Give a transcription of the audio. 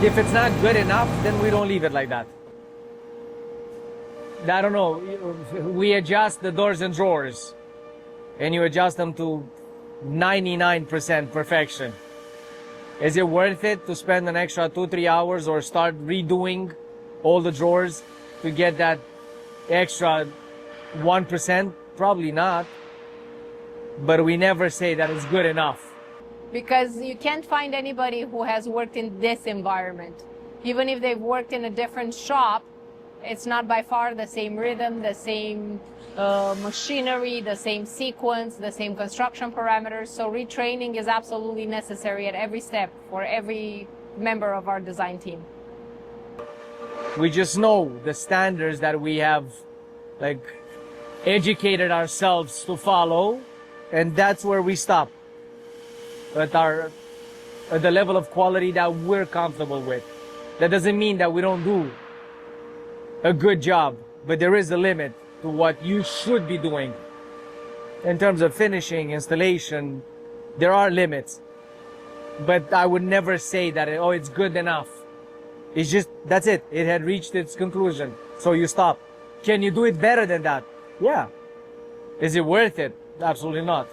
If it's not good enough, then we don't leave it like that. I don't know, we adjust the doors and drawers and you adjust them to 99% perfection. Is it worth it to spend an extra 2-3 hours or start redoing all the drawers to get that extra 1%? Probably not. But we never say that it's good enough. Because you can't find anybody who has worked in this environment. Even if they've worked in a different shop, it's not by far the same rhythm, the same machinery, the same sequence, the same construction parameters. So retraining is absolutely necessary at every step for every member of our design team. We just know the standards that we have educated ourselves to follow, and that's where we stop. At the level of quality that we're comfortable with. That doesn't mean that we don't do a good job, but there is a limit to what you should be doing. In terms of finishing, installation, there are limits. But I would never say that, it's good enough. It's just, that's it. It had reached its conclusion. So you stop. Can you do it better than that? Yeah. Is it worth it? Absolutely not.